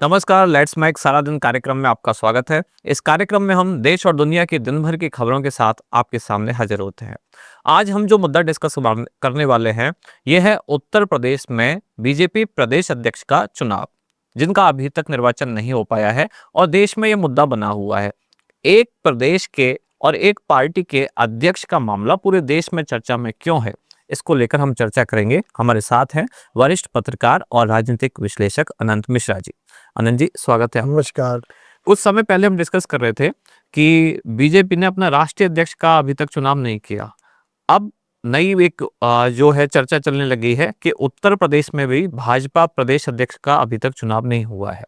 नमस्कार, let's make सारा दिन कार्यक्रम में आपका स्वागत है। इस कार्यक्रम में हम देश और दुनिया की दिन भर की खबरों के साथ आपके सामने हाजिर होते हैं। आज हम जो मुद्दा डिस्कस करने वाले हैं, ये है उत्तर प्रदेश में बीजेपी प्रदेश अध्यक्ष का चुनाव, जिनका अभी तक निर्वाचन नहीं हो पाया है और देश में ये मुद्दा बना हुआ है। एक प्रदेश के और एक पार्टी के अध्यक्ष का मामला पूरे देश में चर्चा में क्यों है, इसको लेकर हम चर्चा करेंगे। हमारे साथ हैं वरिष्ठ पत्रकार और राजनीतिक विश्लेषक अनंत मिश्रा जी। आनंद जी, स्वागत है। नमस्कार। कुछ समय पहले हम डिस्कस कर रहे थे कि बीजेपी ने अपना राष्ट्रीय अध्यक्ष का अभी तक चुनाव नहीं किया। अब नई एक जो है चर्चा चलने लगी है कि उत्तर प्रदेश में भी भाजपा प्रदेश अध्यक्ष का अभी तक चुनाव नहीं हुआ है।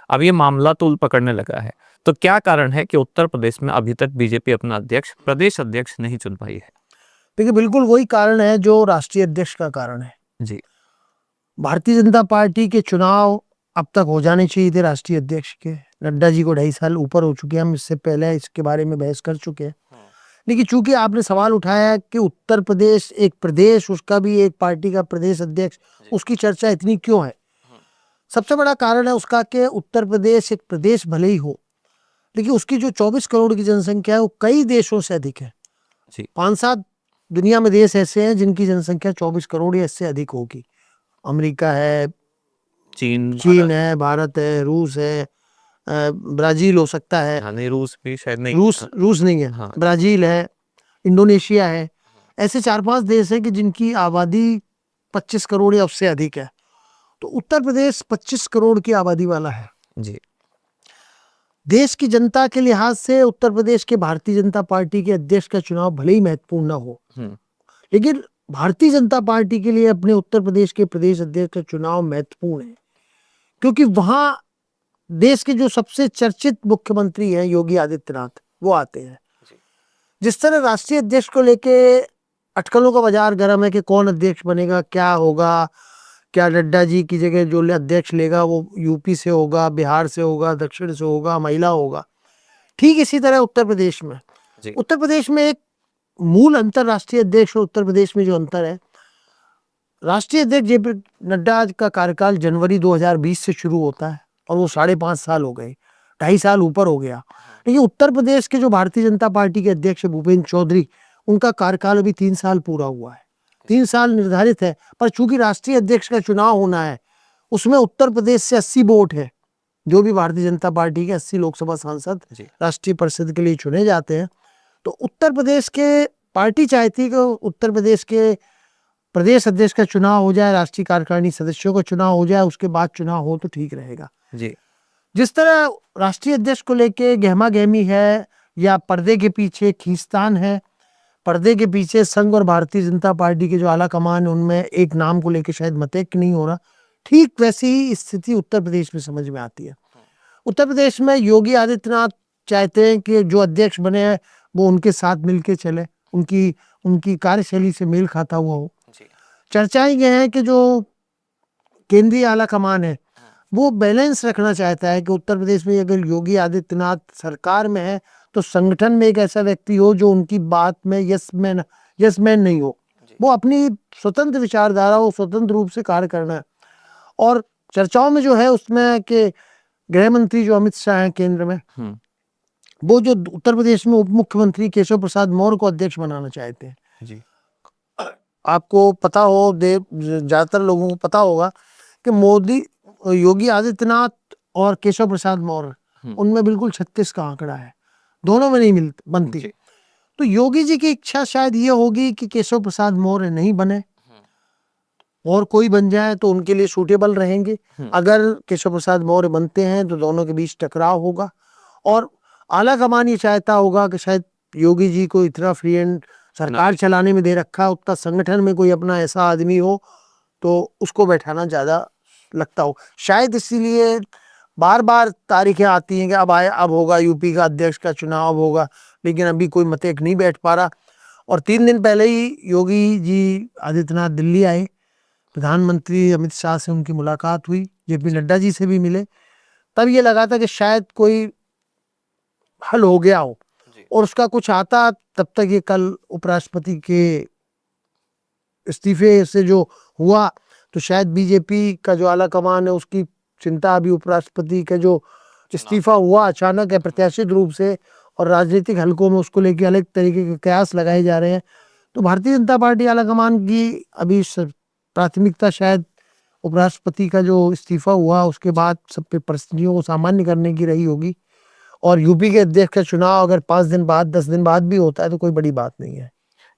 अब ये मामला तूल पकड़ने लगा है। तो क्या कारण है कि उत्तर प्रदेश में अभी तक बीजेपी अपना अध्यक्ष प्रदेश अध्यक्ष नहीं चुन पाई है? देखिए, बिल्कुल वही कारण है जो राष्ट्रीय अध्यक्ष का कारण है। जी। भारतीय जनता पार्टी के चुनाव अब तक हो जाने चाहिए थे राष्ट्रीय अध्यक्ष के। नड्डा जी को 2.5 साल ऊपर हो चुके हैं, हम इससे पहले इसके बारे में बहस कर चुके हैं। लेकिन चूंकि आपने सवाल उठाया कि उत्तर प्रदेश एक प्रदेश, उसका भी एक पार्टी का प्रदेश अध्यक्ष, उसकी चर्चा इतनी क्यों है? सबसे बड़ा कारण है उसका कि उत्तर प्रदेश एक प्रदेश भले ही हो, लेकिन उसकी जो 24 करोड़ की जनसंख्या है वो कई देशों से अधिक है। 5-7 दुनिया में देश ऐसे हैं जिनकी जनसंख्या 24 करोड़ या इससे अधिक होगी। अमेरिका है, चीन है, भारत है, रूस है, ब्राजील हो सकता है। नहीं, रूस भी शायद नहीं। रूस नहीं है। हाँ। ब्राजील है, इंडोनेशिया है। ऐसे 4-5 देश हैं कि जिनकी आबादी 25 करोड़ या उससे अधिक है। तो उत्तर प्रदेश 25 करोड़ की आबादी वाला है जी। देश की जनता के लिहाज से उत्तर प्रदेश के भारतीय जनता पार्टी के अध्यक्ष का चुनाव भले ही महत्वपूर्ण न हो, लेकिन भारतीय जनता पार्टी के लिए अपने उत्तर प्रदेश के प्रदेश अध्यक्ष का चुनाव महत्वपूर्ण है, क्योंकि वहां देश के जो सबसे चर्चित मुख्यमंत्री हैं योगी आदित्यनाथ, वो आते हैं। जिस तरह राष्ट्रीय अध्यक्ष को लेके अटकलों का बाजार गर्म है कि कौन अध्यक्ष बनेगा, क्या होगा, क्या नड्डा जी की जगह जो अध्यक्ष लेगा वो यूपी से होगा, बिहार से होगा, दक्षिण से होगा, महिला होगा। ठीक इसी तरह उत्तर प्रदेश में एक मूल अंतर राष्ट्रीय अध्यक्ष और उत्तर प्रदेश में जो अंतर है, राष्ट्रीय अध्यक्ष जेपी नड्डा का कार्यकाल जनवरी 2020 से शुरू होता है और वो 5.5 साल हो गए, 2.5 साल ऊपर हो गया। लेकिन उत्तर प्रदेश के जो भारतीय जनता पार्टी के अध्यक्ष भूपेंद्र चौधरी, उनका कार्यकाल अभी 3 साल पूरा हुआ है। 3 साल निर्धारित है, पर चूंकि राष्ट्रीय अध्यक्ष का चुनाव होना है, उसमें उत्तर प्रदेश से 80 वोट है। जो भी भारतीय जनता पार्टी के 80 लोकसभा सांसद राष्ट्रीय परिषद के लिए चुने जाते हैं। तो उत्तर प्रदेश के पार्टी चाहती है कि उत्तर प्रदेश के प्रदेश अध्यक्ष का चुनाव हो जाए, राष्ट्रीय कार्यकारिणी सदस्यों का चुनाव हो जाए, उसके बाद चुनाव हो तो ठीक रहेगा। जी। जिस तरह राष्ट्रीय अध्यक्ष को लेके गहमा गहमी है या पर्दे के पीछे खींचतान है, पर्दे के पीछे संघ और भारतीय जनता पार्टी के जो आला कमान है उनमें एक नाम को लेकर शायद मतैक्य नहीं हो रहा, ठीक वैसी ही स्थिति उत्तर प्रदेश में समझ में आती है। उत्तर प्रदेश में योगी आदित्यनाथ चाहते हैं कि जो अध्यक्ष बने हैं वो उनके साथ मिलके चले, उनकी कार्यशैली से मेल खाता हुआ हो। चर्चाएं ये हैं कि जो केंद्रीय आला कमान है वो बैलेंस रखना चाहता है कि उत्तर प्रदेश में अगर योगी आदित्यनाथ सरकार में है तो संगठन में एक ऐसा व्यक्ति हो जो उनकी बात में यस मैन नहीं हो, वो अपनी स्वतंत्र विचारधारा, वो स्वतंत्र रूप से कार्य करना है। और चर्चाओं में जो है उसमें कि गृह मंत्री जो अमित शाह हैं केंद्र में, वो जो उत्तर प्रदेश में उप मुख्यमंत्री केशव प्रसाद मौर्य को अध्यक्ष बनाना चाहते हैं। जी। आपको पता हो, ज्यादातर लोगों को पता होगा कि योगी आदित्यनाथ और केशव प्रसाद मौर्य, उनमें बिल्कुल 36 का आंकड़ा है, दोनों में नहीं बनती। तो योगी जी की इच्छा शायद ये होगी कि केशव प्रसाद मौर्य नहीं बने और कोई बन जाए तो उनके लिए सूटेबल रहेंगे। अगर केशव प्रसाद मौर्य बनते हैं तो दोनों के बीच टकराव होगा और आला कमान ये चाहता होगा कि शायद योगी जी को इतना फ्री एंड सरकार चलाने में दे रखा, उतना संगठन में कोई अपना ऐसा आदमी हो तो उसको बैठाना ज्यादा लगता हो। शायद इसीलिए बार बार तारीखें आती हैं कि अब होगा यूपी का अध्यक्ष का चुनाव होगा, लेकिन अभी कोई मतैक नहीं बैठ पा रहा। और 3 दिन पहले ही योगी जी आदित्यनाथ दिल्ली आए, प्रधानमंत्री अमित शाह से उनकी मुलाकात हुई, जेपी नड्डा जी से भी मिले। तब ये लगा था कि शायद कोई हल हो गया हो और उसका कुछ आता, तब तक ये कल उपराष्ट्रपति के इस्तीफे से जो हुआ तो शायद बीजेपी का जो आला कमान है उसकी चिंता अभी उपराष्ट्रपति का जो इस्तीफा हुआ अचानक अप्रत्याशित रूप से, और राजनीतिक हलकों में उसको लेके अलग तरीके के कयास लगाए जा रहे हैं। तो भारतीय जनता पार्टी आलाकमान की अभी प्राथमिकता शायद उपराष्ट्रपति का जो इस्तीफा हुआ उसके बाद सब पे परिस्थितियों को सामान्य करने की रही होगी। और यूपी के अध्यक्ष का चुनाव अगर 5 दिन बाद 10 दिन बाद भी होता है तो कोई बड़ी बात नहीं है।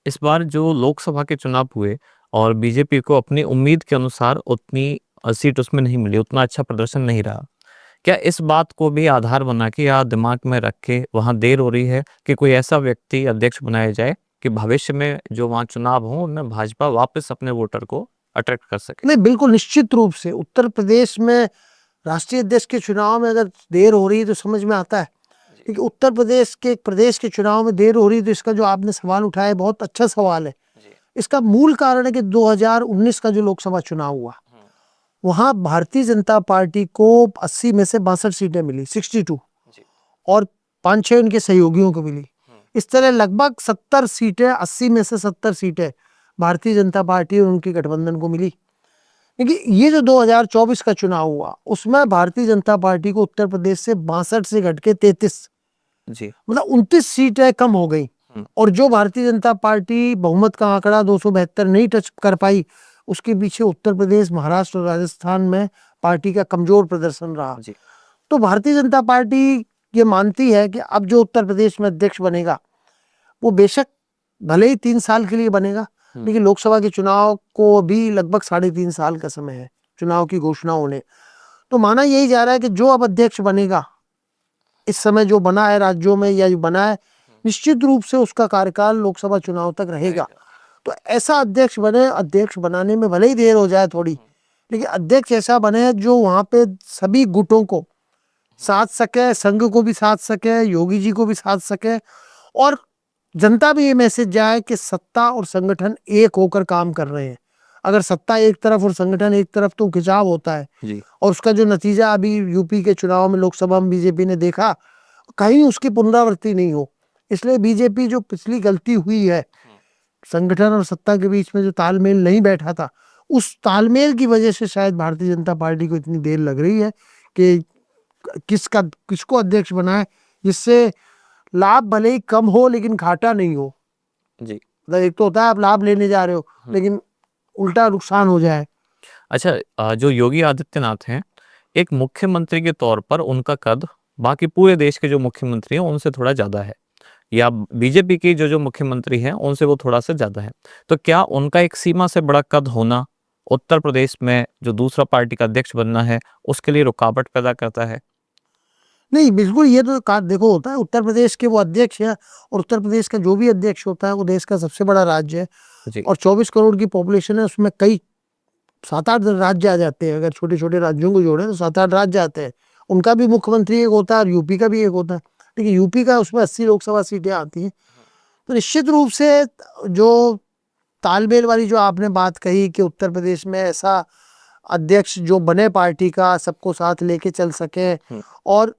इस बार जो लोकसभा के चुनाव हुए और बीजेपी को अपनी उम्मीद के अनुसार उतनी सीट उसमें नहीं मिली, उतना अच्छा प्रदर्शन नहीं रहा। क्या इस बात को भी आधार बना के या दिमाग में रख के वहाँ देर हो रही है कि कोई ऐसा व्यक्ति अध्यक्ष बनाया जाए कि भविष्य में जो वहाँ चुनाव हो उनमें भाजपा वापस अपने वोटर को अट्रैक्ट कर सके? नहीं, बिल्कुल निश्चित रूप से उत्तर प्रदेश में राष्ट्रीय अध्यक्ष के चुनाव में अगर देर हो रही है तो समझ में आता है, क्योंकि उत्तर प्रदेश के प्रदेश के चुनाव में देर हो रही है। तो इसका जो आपने सवाल उठाया है बहुत अच्छा सवाल है। इसका मूल कारण है कि 2019 का जो लोकसभा चुनाव हुआ वहां भारतीय जनता पार्टी को 80 में से 62 सीटें मिली, 62, और 5-6 उनके सहयोगियों को मिली। इस तरह लगभग 70 सीटें, 80 में से 70 सीटें भारतीय जनता पार्टी और उनके गठबंधन को मिली। क्योंकि ये जो 2024 का चुनाव हुआ उसमें भारतीय जनता पार्टी को उत्तर प्रदेश से 62 से घट के 33, मतलब 29 सीटें कम हो गई। और जो भारतीय जनता पार्टी बहुमत का आंकड़ा 272 नहीं टच कर पाई, उसके पीछे उत्तर प्रदेश, महाराष्ट्र और राजस्थान में पार्टी का कमजोर प्रदर्शन रहा। तो भारतीय जनता पार्टी ये मानती है कि अब जो उत्तर प्रदेश में अध्यक्ष बनेगा वो बेशक भले ही 3 साल के लिए बनेगा, लेकिन लोकसभा के चुनाव को भी लगभग 3.5 साल का समय है चुनाव की घोषणा होने। तो माना यही जा रहा है कि जो अब अध्यक्ष बनेगा, इस समय जो बना है राज्यों में या जो बना है, निश्चित रूप से उसका कार्यकाल लोकसभा चुनाव तक रहेगा। तो ऐसा अध्यक्ष बने, अध्यक्ष बनाने में भले ही देर हो जाए थोड़ी, लेकिन अध्यक्ष ऐसा बने जो वहां पे सभी गुटों को साथ सके, संघ को भी साथ सके, योगी जी को भी साथ सके, और जनता भी ये मैसेज जाए कि सत्ता और संगठन एक होकर काम कर रहे हैं। अगर सत्ता एक तरफ और संगठन एक तरफ तो खिंचाव होता है जी। और उसका जो नतीजा अभी यूपी के चुनाव में लोकसभा में बीजेपी ने देखा, कहीं उसकी पुनरावृत्ति नहीं हो। इसलिए बीजेपी जो पिछली गलती हुई है, संगठन और सत्ता के बीच में जो तालमेल नहीं बैठा था, उस तालमेल की वजह से शायद भारतीय जनता पार्टी को इतनी देर लग रही है कि किसको अध्यक्ष बनाए जिससे लाभ भले ही कम हो लेकिन घाटा नहीं हो जी। एक तो होता है आप लाभ लेने जा रहे हो लेकिन उल्टा नुकसान हो जाए। अच्छा, जो योगी आदित्यनाथ हैं, एक मुख्यमंत्री के तौर पर उनका कद बाकी पूरे देश के जो मुख्यमंत्री हैं उनसे थोड़ा ज्यादा है, या बीजेपी की जो मुख्यमंत्री हैं उनसे वो थोड़ा सा ज्यादा है। तो क्या उनका एक सीमा से बड़ा कद होना उत्तर प्रदेश में जो दूसरा पार्टी का अध्यक्ष बनना है उसके लिए रुकावट पैदा करता है? नहीं, बिल्कुल, ये तो देखो होता है, उत्तर प्रदेश के वो अध्यक्ष है, और उत्तर प्रदेश का जो भी अध्यक्ष होता है वो देश का सबसे बड़ा राज्य है और 24 करोड़ की पॉपुलेशन है। उसमें कई 7-8 राज्य आ जाते हैं, अगर छोटे छोटे राज्यों को जोड़े तो 7-8 राज्य आते हैं। उनका भी मुख्यमंत्री एक होता है और यूपी का भी एक होता है, लेकिन यूपी का उसमें 80 लोकसभा सीटें आती हैं। तो निश्चित रूप से जो तालमेल वाली जो आपने बात कही कि उत्तर प्रदेश में ऐसा अध्यक्ष जो बने पार्टी का, सबको साथ लेके चल सके, और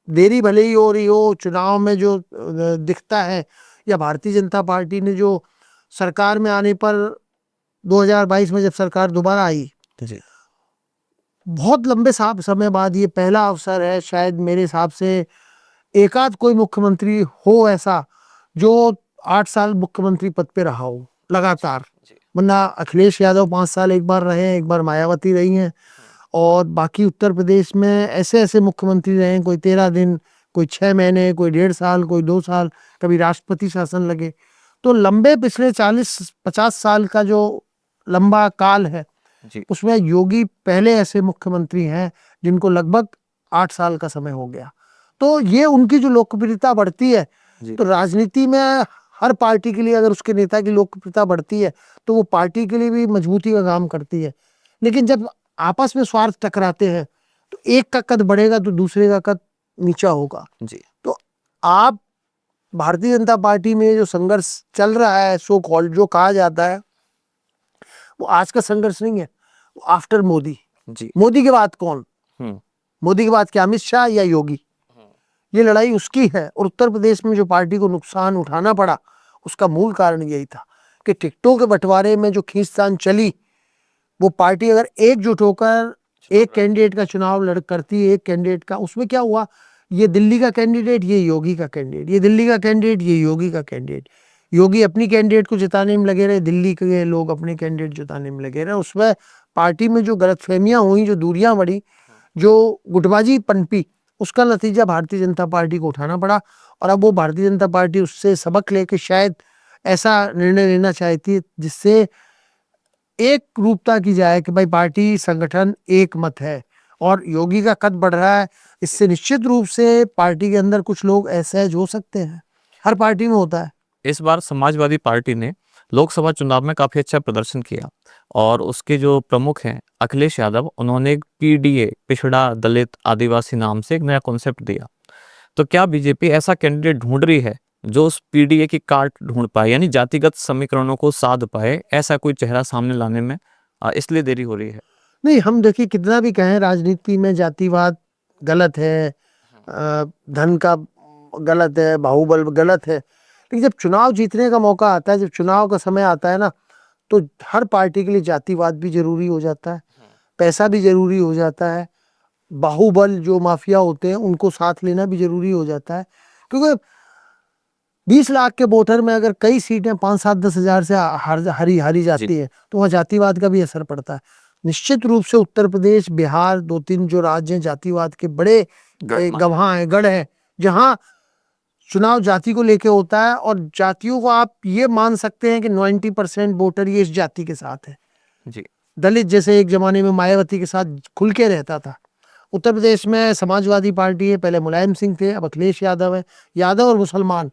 देरी भले ही हो रही हो, चुनाव में जो दिखता है, या भारतीय जनता पार्टी ने जो सरकार में आने पर 2022 में जब सरकार दोबारा आई, बहुत लंबे समय बाद ये पहला अवसर है शायद मेरे हिसाब से एकाध कोई मुख्यमंत्री हो ऐसा जो 8 साल मुख्यमंत्री पद पे रहा हो लगातार। वरना अखिलेश यादव 5 साल एक बार रहे हैं, एक बार मायावती रही हैं, और बाकी उत्तर प्रदेश में ऐसे ऐसे मुख्यमंत्री रहे हैं, कोई 13 दिन, कोई 6 महीने, कोई 1.5 साल, कोई 2 साल, कभी राष्ट्रपति शासन लगे। तो लंबे पिछले 40-50 साल का जो लंबा काल है उसमें योगी पहले ऐसे मुख्यमंत्री हैं जिनको लगभग 8 साल का समय हो गया। तो ये उनकी जो लोकप्रियता बढ़ती है, तो राजनीति में हर पार्टी के लिए अगर उसके नेता की लोकप्रियता बढ़ती है तो वो पार्टी के लिए भी मजबूती का काम करती है। लेकिन जब आपस में स्वार्थ टकराते हैं तो एक का कद बढ़ेगा तो दूसरे का कद नीचा होगा जी। तो आप भारतीय जनता पार्टी में जो संघर्ष चल रहा है, सो कॉल्ड जो कहा जाता है, वो आज का संघर्ष नहीं है, वो आफ्टर मोदी जी। मोदी के बाद कौन, मोदी के बाद क्या अमित शाह या योगी, ये लड़ाई उसकी है। और उत्तर प्रदेश में जो पार्टी को नुकसान उठाना पड़ा उसका मूल कारण यही था कि टिकटों के बंटवारे में जो खींचतान चली, वो पार्टी अगर एकजुट होकर एक कैंडिडेट का चुनाव लड़ करती है, एक कैंडिडेट का। उसमें क्या हुआ, ये दिल्ली का कैंडिडेट, ये योगी का कैंडिडेट, ये दिल्ली का कैंडिडेट, ये योगी का कैंडिडेट। योगी अपनी कैंडिडेट को जिताने में लगे रहे, दिल्ली के लोग अपने कैंडिडेट जिताने में लगे रहे। उसमें पार्टी में जो गलतफहमियां हुई, जो दूरियां बढ़ी, जो गुटबाजी पनपी, उसका नतीजा भारतीय जनता पार्टी को उठाना पड़ा। और अब वो भारतीय जनता पार्टी उससे सबक लेके शायद ऐसा निर्णय लेना चाहती है जिससे एक रूपता की जाए कि भाई पार्टी संगठन एक मत है। और योगी का कद बढ़ रहा है, इससे निश्चित रूप से पार्टी के अंदर कुछ लोग असहज हो सकते हैं, हर पार्टी में होता है। इस बार समाजवादी पार्टी ने लोकसभा चुनाव में काफी अच्छा प्रदर्शन किया और उसके जो प्रमुख हैं अखिलेश यादव, उन्होंने एक पीडीए, पिछड़ा दलित आदिवासी नाम से एक नया कॉन्सेप्ट दिया। तो क्या बीजेपी ऐसा कैंडिडेट ढूंढ रही है जो उस पीडीए की काट ढूंढ पाए, यानी जातिगत समीकरणों को साध पाए? ऐसा कोई चेहरा सामने लाने में इसलिए देरी हो रही है? नहीं, हम देखिए कितना भी कहें राजनीति में जातिवाद गलत है, धन का गलत है, बाहुबल गलत है, लेकिन जब चुनाव जीतने का मौका आता है, जब चुनाव का समय आता है ना, तो हर पार्टी के लिए जातिवाद भी जरूरी हो जाता है, पैसा भी जरूरी हो जाता है, बाहुबल जो माफिया होते हैं उनको साथ लेना भी जरूरी हो जाता है। क्योंकि 20 लाख के वोटर में अगर कई सीटें 5-7-10 हजार से हारी जाती है, तो वहाँ जातिवाद का भी असर पड़ता है। निश्चित रूप से उत्तर प्रदेश, बिहार, 2-3 जो राज्य हैं जातिवाद के बड़े गवाह हैं, गढ़ हैं, जहाँ चुनाव जाति को लेके होता है। और जातियों को आप ये मान सकते हैं कि 90% वोटर ये इस जाति के साथ है जी। दलित जैसे एक जमाने में मायावती के साथ खुल के रहता था। उत्तर प्रदेश में समाजवादी पार्टी है, पहले मुलायम सिंह थे, अब अखिलेश यादव है। यादव और मुसलमान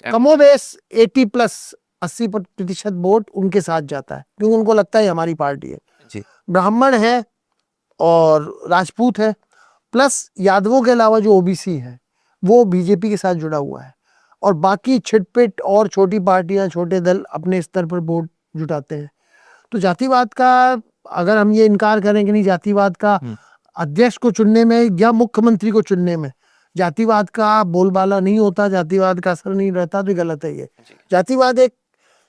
कमोबेश 80% वोट उनके साथ जाता है, क्योंकि उनको लगता है हमारी पार्टी है। जी। ब्राह्मण है और राजपूत है, प्लस यादवों के अलावा जो ओबीसी है वो बीजेपी के साथ जुड़ा हुआ है। और बाकी छिटपिट और छोटी पार्टियां, छोटे दल अपने स्तर पर वोट जुटाते हैं। तो जातिवाद का अगर हम ये इनकार करें कि नहीं, जातिवाद का अध्यक्ष को चुनने में या मुख्यमंत्री को चुनने में जातिवाद का बोलबाला नहीं होता, जातिवाद का असर नहीं रहता, तो गलत है। ये जातिवाद एक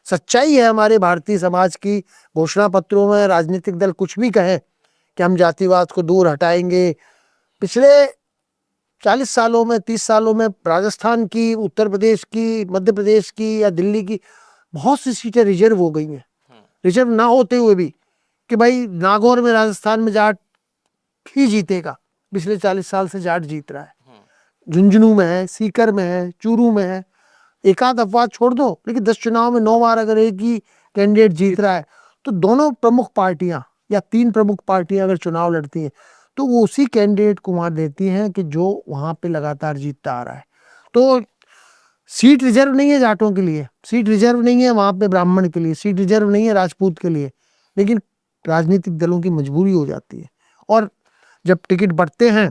सच्चाई है हमारे भारतीय समाज की। घोषणा पत्रों में राजनीतिक दल कुछ भी कहें कि हम जातिवाद को दूर हटाएंगे, पिछले 40 सालों में, 30 सालों में राजस्थान की, उत्तर प्रदेश की, मध्य प्रदेश की या दिल्ली की बहुत सी सीटें रिजर्व हो गई हैं। रिजर्व ना होते हुए भी कि भाई नागौर में, राजस्थान में जाट ही जीतेगा, पिछले 40 साल से जाट जीत रहा है। झुंझुनू में है, सीकर में है, चूरू में है, एक आध अपवाद छोड़ दो, लेकिन 10 चुनाव में 9 बार अगर एक ही कैंडिडेट जीत रहा है, तो दोनों प्रमुख पार्टियां या 3 प्रमुख पार्टियां अगर चुनाव लड़ती हैं तो वो उसी कैंडिडेट को वहां देती हैं कि जो वहां पे लगातार जीतता आ रहा है। तो सीट रिजर्व नहीं है जाटों के लिए, सीट रिजर्व नहीं है वहां पे ब्राह्मण के लिए, सीट रिजर्व नहीं है राजपूत के लिए, लेकिन राजनीतिक दलों की मजबूरी हो जाती है। और जब टिकट बढ़ते हैं,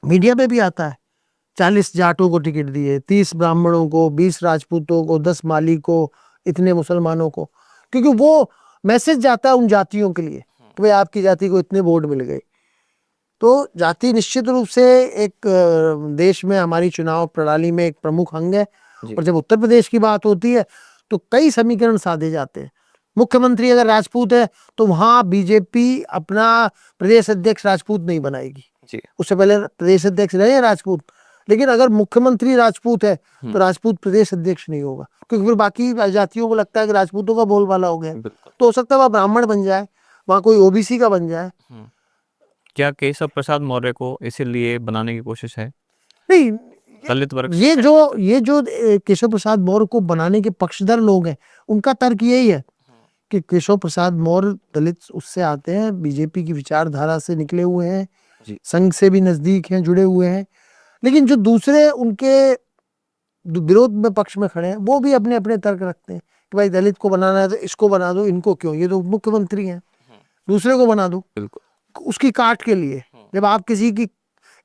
मीडिया में भी आता है, 40 जाटों को टिकट दिए, 30 ब्राह्मणों को, 20 राजपूतों को, 10 माली को, इतने मुसलमानों को, क्योंकि वो मैसेज जाता है उन जातियों के लिए कि भाई आपकी जाति को इतने वोट मिल गए। तो जाति निश्चित रूप से एक देश में, हमारी चुनाव प्रणाली में एक प्रमुख अंग है। और जब उत्तर प्रदेश की बात होती है तो कई समीकरण साधे जाते हैं। मुख्यमंत्री अगर राजपूत है तो वहां बीजेपी अपना प्रदेश अध्यक्ष राजपूत नहीं बनाएगी, उससे पहले प्रदेश अध्यक्ष रहे राजपूत। लेकिन अगर मुख्यमंत्री राजपूत है तो राजपूत प्रदेश अध्यक्ष नहीं होगा, क्योंकि फिर बाकी जातियों को लगता है कि राजपूतों का बोलबाला हो गया। तो हो सकता है वहां ब्राह्मण बन जाए, वहां कोई ओबीसी का बन जाए। क्या केशव प्रसाद मौर्य को इसीलिए बनाने की कोशिश है? नहीं, दलित वर्ग, ये जो केशव प्रसाद मौर्य को बनाने के पक्षधर लोग हैं, उनका तर्क यही है कि केशव प्रसाद मौर्य दलित उससे आते हैं, बीजेपी की विचारधारा से निकले हुए हैं, संघ से भी नजदीक हैं, जुड़े हुए हैं। लेकिन जो दूसरे उनके विरोध में पक्ष में खड़े हैं, वो भी अपने अपने तर्क रखते हैं कि भाई दलित को बनाना है तो इसको बना दो, इनको क्यों, ये तो मुख्यमंत्री हैं, दूसरे को बना दो उसकी काट के लिए। जब आप किसी की,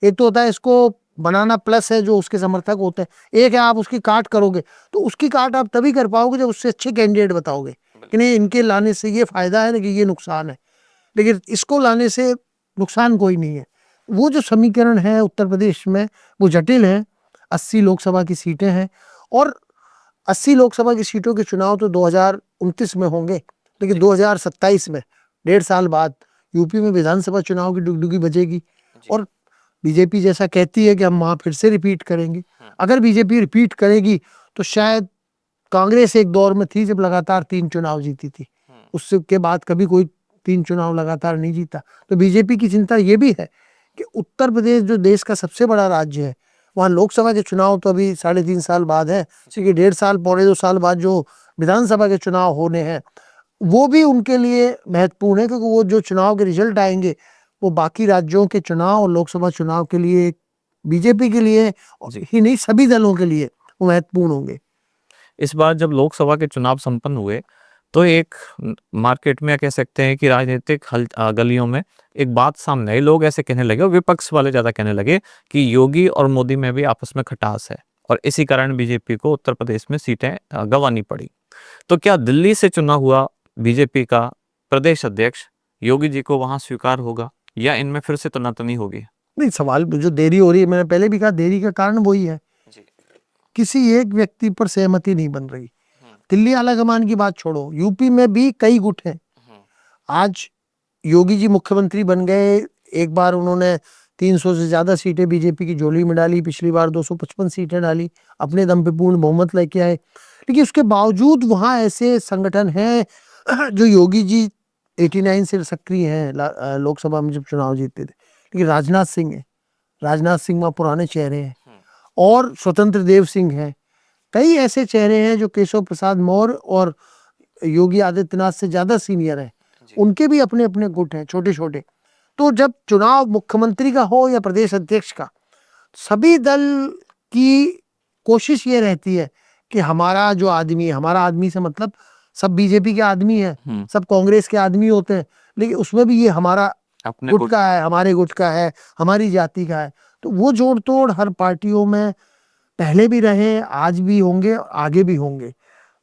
एक तो होता है इसको बनाना प्लस है जो उसके समर्थक होते हैं, एक है आप उसकी काट करोगे, तो उसकी काट आप तभी कर पाओगे जब उससे अच्छे कैंडिडेट बताओगे कि नहीं इनके लाने से ये फायदा है ना कि ये नुकसान है, लेकिन इसको लाने से नुकसान कोई नहीं है। वो जो समीकरण है उत्तर प्रदेश में वो जटिल है। 80 लोकसभा की सीटें हैं और 80 लोकसभा की सीटों के चुनाव तो 2029 में होंगे, लेकिन 2027 में 1.5 साल बाद यूपी में विधानसभा चुनाव की डुगडुगी बजेगी और बीजेपी जैसा कहती है कि हम वहां फिर से रिपीट करेंगे। अगर बीजेपी रिपीट करेगी तो शायद कांग्रेस एक दौर में थी जब लगातार 3 चुनाव जीती थी, उससे के बाद कभी कोई 3 चुनाव लगातार नहीं जीता। तो बीजेपी की चिंता ये भी है कि उत्तर प्रदेश जो देश का सबसे बड़ा राज्य है, वहाँ लोकसभा के चुनाव तो अभी 3.5 साल बाद है, क्योंकि 1.5 साल 2.25 साल बाद जो विधानसभा के चुनाव होने हैं वो भी उनके लिए महत्वपूर्ण है, क्योंकि वो जो चुनाव के रिजल्ट आएंगे वो बाकी राज्यों के चुनाव और लोकसभा चुनाव के लिए बीजेपी के लिए ही नहीं सभी दलों के लिए वो महत्वपूर्ण होंगे। इस बार जब लोकसभा के चुनाव संपन्न हुए तो एक मार्केट में कह सकते हैं कि राजनीतिक गलियों में एक बात सामने आई। लोग ऐसे कहने लगे और विपक्ष वाले ज्यादा कहने लगे कि योगी और मोदी में भी आपस में खटास है और इसी कारण बीजेपी को उत्तर प्रदेश में सीटें गंवानी पड़ी। तो क्या दिल्ली से चुना हुआ बीजेपी का प्रदेश अध्यक्ष योगी जी को वहां स्वीकार होगा या इनमें फिर से तनातनी होगी? नहीं, सवाल जो देरी हो रही है, मैंने पहले भी कहा देरी का कारण वही है, किसी एक व्यक्ति पर सहमति नहीं बन रही। दिल्ली आलाकमान की बात छोड़ो, यूपी में भी कई गुट हैं। आज योगी जी मुख्यमंत्री बन गए, एक बार उन्होंने 300 से ज्यादा सीटें बीजेपी की झोली में डाली, पिछली बार 255 सीटें डाली, अपने दम पे पूर्ण बहुमत लेके आए। लेकिन उसके बावजूद वहां ऐसे संगठन हैं जो योगी जी 89 से सक्रिय हैं लोकसभा में जब चुनाव जीतते थे। लेकिन राजनाथ सिंह है, राजनाथ सिंह वहाँ पुराने चेहरे हैं, और स्वतंत्र देव सिंह हैं, कई ऐसे चेहरे हैं जो केशव प्रसाद मौर्य और योगी आदित्यनाथ से ज्यादा सीनियर हैं, उनके भी अपने अपने गुट हैं छोटे छोटे। तो जब चुनाव मुख्यमंत्री का हो या प्रदेश अध्यक्ष का, सभी दल की कोशिश ये रहती है कि हमारा जो आदमी है, हमारा आदमी से मतलब सब बीजेपी के आदमी है, सब कांग्रेस के आदमी होते हैं, लेकिन उसमें भी ये हमारा अपने गुट का है, हमारे गुट का है, हमारी जाति का है। तो वो जोड़ तोड़ हर पार्टियों में पहले भी रहे, आज भी होंगे, आगे भी होंगे।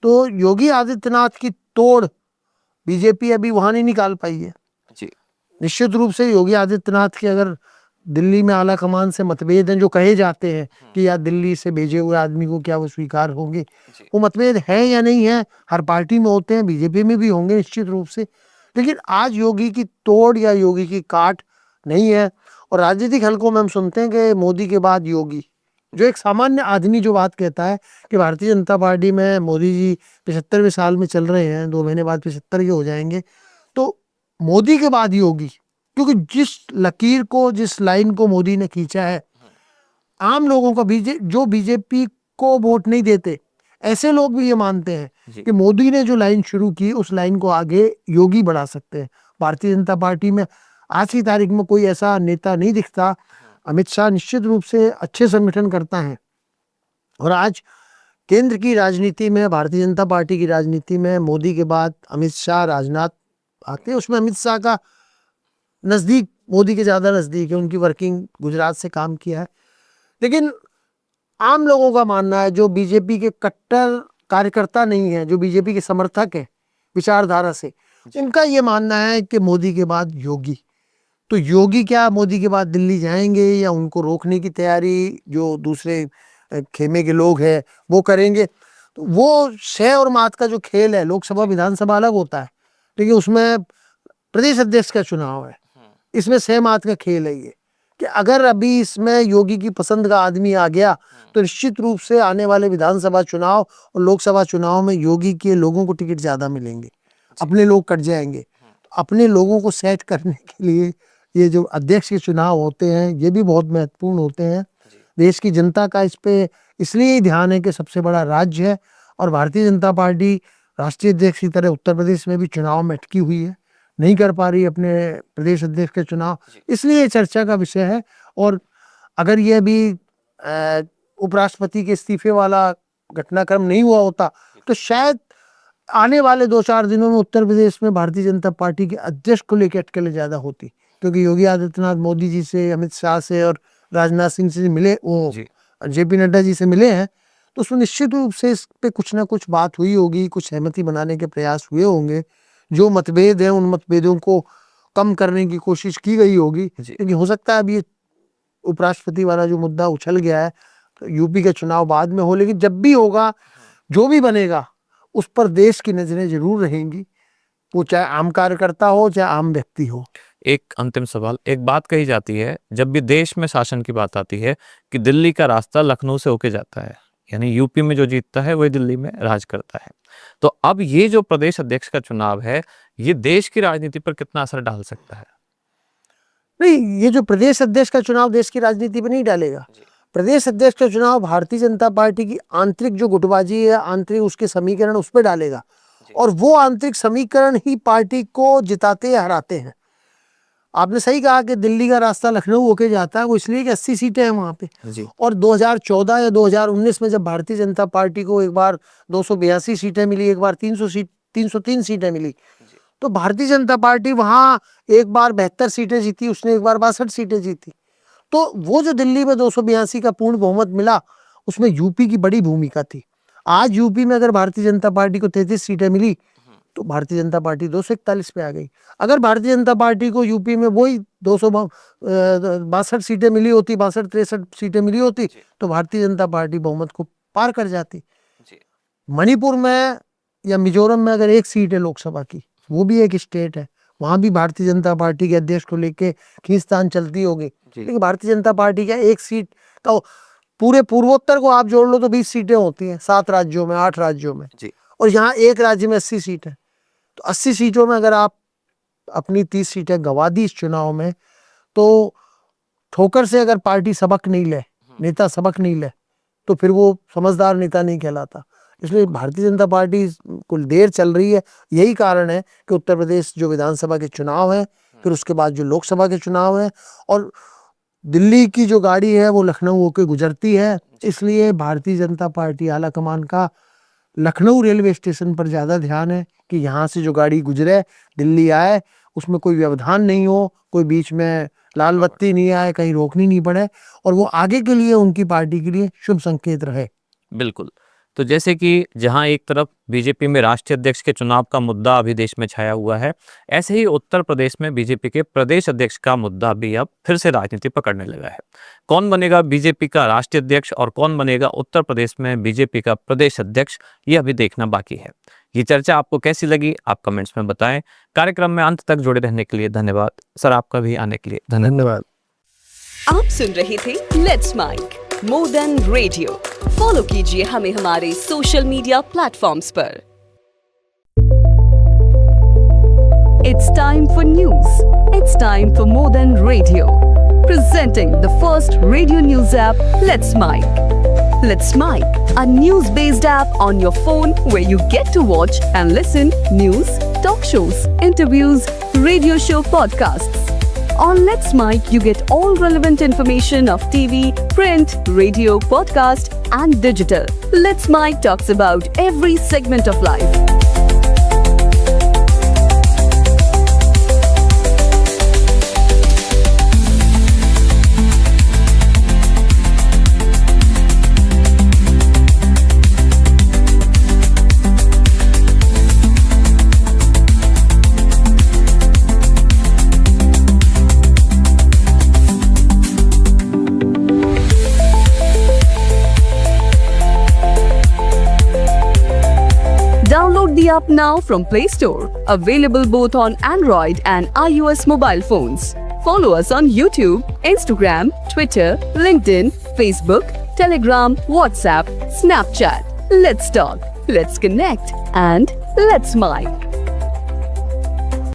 तो योगी आदित्यनाथ की तोड़ बीजेपी अभी वहां नहीं निकाल पाई है। निश्चित रूप से योगी आदित्यनाथ के अगर दिल्ली में आला कमान से मतभेद हैं जो कहे जाते हैं कि या दिल्ली से भेजे हुए आदमी को क्या वो स्वीकार होंगे, वो मतभेद है या नहीं है, हर पार्टी में होते हैं, बीजेपी में भी होंगे निश्चित रूप से। लेकिन आज योगी की तोड़ या योगी की काट नहीं है। और राजनीतिक हलकों में हम सुनते हैं कि मोदी के बाद योगी, जो एक सामान्य आदमी जो बात कहता है कि भारतीय जनता पार्टी में मोदी जी 75वें साल में चल रहे हैं, 2 महीने बाद 75 के हो जाएंगे, तो मोदी के बाद योगी, क्योंकि जिस लकीर को, जिस लाइन को मोदी ने खींचा है, आम लोगों का जो बीजेपी को वोट नहीं देते, ऐसे लोग भी ये मानते हैं कि मोदी ने जो लाइन शुरू की उस लाइन को आगे योगी बढ़ा सकते हैं। भारतीय जनता पार्टी में आज की तारीख में कोई ऐसा नेता नहीं दिखता। अमित शाह निश्चित रूप से अच्छे संगठन करता है, और आज केंद्र की राजनीति में, भारतीय जनता पार्टी की राजनीति में मोदी के बाद अमित शाह, राजनाथ आते हैं। उसमें अमित शाह का नजदीक, मोदी के ज्यादा नजदीक है, उनकी वर्किंग गुजरात से काम किया है। लेकिन आम लोगों का मानना है, जो बीजेपी के कट्टर कार्यकर्ता नहीं है, जो बीजेपी के समर्थक है विचारधारा से, उनका ये मानना है कि मोदी के बाद योगी। तो योगी क्या मोदी के बाद दिल्ली जाएंगे या उनको रोकने की तैयारी जो दूसरे खेमे के लोग हैं वो करेंगे? तो वो शह और मात का जो खेल है, लोकसभा विधानसभा अलग होता है, लेकिन उसमें प्रदेश अध्यक्ष का चुनाव है, इसमें शह मात का खेल है ये, कि अगर अभी इसमें योगी की पसंद का आदमी आ गया तो निश्चित रूप से आने वाले विधानसभा चुनाव और लोकसभा चुनाव में योगी के लोगों को टिकट ज्यादा मिलेंगे, अपने लोग कट जाएंगे। अपने लोगों को सेट करने के लिए ये जो अध्यक्ष के चुनाव होते हैं ये भी बहुत महत्वपूर्ण होते हैं। देश की जनता का इस पे इसलिए ही ध्यान है कि सबसे बड़ा राज्य है, और भारतीय जनता पार्टी राष्ट्रीय अध्यक्ष की तरह उत्तर प्रदेश में भी चुनाव में अटकी हुई है, नहीं कर पा रही अपने प्रदेश अध्यक्ष के चुनाव, इसलिए चर्चा का विषय है। और अगर ये अभी उपराष्ट्रपति के इस्तीफे वाला घटनाक्रम नहीं हुआ होता तो शायद आने वाले 2-4 दिनों में उत्तर प्रदेश में भारतीय जनता पार्टी के अध्यक्ष को लेकर अटकलें ज्यादा होती, क्योंकि योगी आदित्यनाथ मोदी जी से, अमित शाह से और राजनाथ सिंह से मिले, वो जेपी नड्डा जी से मिले हैं, तो उसमें निश्चित रूप से इस पे कुछ ना कुछ बात हुई होगी, कुछ सहमति बनाने के प्रयास हुए होंगे। जो मतभेद हैं उन मतभेदों को कम करने की कोशिश की गई होगी, क्योंकि हो सकता है अभी ये उपराष्ट्रपति वाला जो मुद्दा उछल गया है तो यूपी के चुनाव बाद में हो, लेकिन जब भी होगा, जो भी बनेगा, उस पर देश की नजरें जरूर रहेंगी। वो चाहे आम कार्यकर्ता हो चाहे आम व्यक्ति हो। एक अंतिम सवाल, एक बात कही जाती है जब भी देश में शासन की बात आती है कि दिल्ली का रास्ता लखनऊ से होके जाता है, यानी यूपी में जो जीतता है वही दिल्ली में राज करता है। तो अब ये जो प्रदेश अध्यक्ष का चुनाव है, ये देश की राजनीति पर कितना असर डाल सकता है? नहीं, ये जो प्रदेश अध्यक्ष का चुनाव देश की राजनीति पर नहीं डालेगा। प्रदेश अध्यक्ष का चुनाव भारतीय जनता पार्टी की आंतरिक जो गुटबाजी है, आंतरिक उसके समीकरण उस पर डालेगा, और वो आंतरिक समीकरण ही पार्टी को जिताते या हराते हैं। आपने सही कहा कि दिल्ली का रास्ता लखनऊ होके जाता है, वो इसलिए कि 80 सीटें हैं वहाँ पे जी। और 2014 या 2019 में जब भारतीय जनता पार्टी को एक बार 282 सीटें मिली, एक बार 303 सीटें मिली, तो भारतीय जनता पार्टी वहाँ एक बार 72 सीटें जीती, उसने एक बार 62 सीटें जीती। तो वो जो दिल्ली में 282 का पूर्ण बहुमत मिला, उसमें यूपी की बड़ी भूमिका थी। आज यूपी में अगर भारतीय जनता पार्टी को 33 सीटें मिली तो भारतीय जनता पार्टी 241 पे आ गई। अगर भारतीय जनता पार्टी को यूपी में वही 262 सीटें मिली होती, 62-63 सीटें मिली होती, तो भारतीय जनता पार्टी बहुमत को पार कर जाती। मणिपुर में या मिजोरम में अगर एक सीट है लोकसभा की, वो भी एक स्टेट है, वहां भी भारतीय जनता पार्टी के अध्यक्ष को लेके खींचतान चलती होगी, लेकिन भारतीय जनता पार्टी का एक सीट का पूरे पूर्वोत्तर को आप जोड़ लो तो 20 सीटें होती हैं, 7 राज्यों में, 8 राज्यों में, और यहाँ एक राज्य में 80 सीट है। तो 80 सीटों में अगर आप अपनी 30 सीटें गंवा दी इस चुनाव में, तो ठोकर से अगर पार्टी सबक नहीं ले, नेता सबक नहीं ले, तो फिर वो समझदार नेता नहीं कहलाता। इसलिए भारतीय जनता पार्टी कुल देर चल रही है। यही कारण है कि उत्तर प्रदेश जो विधानसभा के चुनाव है, फिर उसके बाद जो लोकसभा के चुनाव है, और दिल्ली की जो गाड़ी है वो लखनऊ होकर गुजरती है, इसलिए भारतीय जनता पार्टी आला कमान का लखनऊ रेलवे स्टेशन पर ज़्यादा ध्यान है कि यहाँ से जो गाड़ी गुजरे दिल्ली आए, उसमें कोई व्यवधान नहीं हो, कोई बीच में लाल बत्ती नहीं आए, कहीं रोकनी नहीं पड़े, और वो आगे के लिए उनकी पार्टी के लिए शुभ संकेत रहे। बिल्कुल। तो जैसे कि जहां एक तरफ बीजेपी में राष्ट्रीय अध्यक्ष के चुनाव का मुद्दा अभी देश में छाया हुआ है, ऐसे ही उत्तर प्रदेश में बीजेपी के प्रदेश अध्यक्ष का मुद्दा भी अब फिर से राजनीति पकड़ने लगा है। कौन बनेगा बीजेपी का राष्ट्रीय अध्यक्ष और कौन बनेगा उत्तर प्रदेश में बीजेपी का प्रदेश अध्यक्ष, ये अभी देखना बाकी है। ये चर्चा आपको कैसी लगी, आप कमेंट्स में बताएं। कार्यक्रम में अंत तक जुड़े रहने के लिए धन्यवाद सर, आपका भी आने के लिए धन्यवाद। आप सुन रहे थे let's mike more than radio. Follow कीजिए हमें हमारे सोशल मीडिया प्लेटफॉर्म्स पर। It's time for news. It's time for more than radio. Presenting the first radio news app, Let's Mic. Let's Mic, a news-based app on your phone where you get to watch and listen news, talk shows, interviews, radio show podcasts. On Let's Mic, you get all relevant information of TV, print, radio, podcast, and digital. Let's Mic talks about every segment of life. Download the app now from Play Store. Available both on Android and iOS mobile phones. Follow us on YouTube, Instagram, Twitter, LinkedIn, Facebook, Telegram, WhatsApp, Snapchat. Let's talk, let's connect, and let's mic.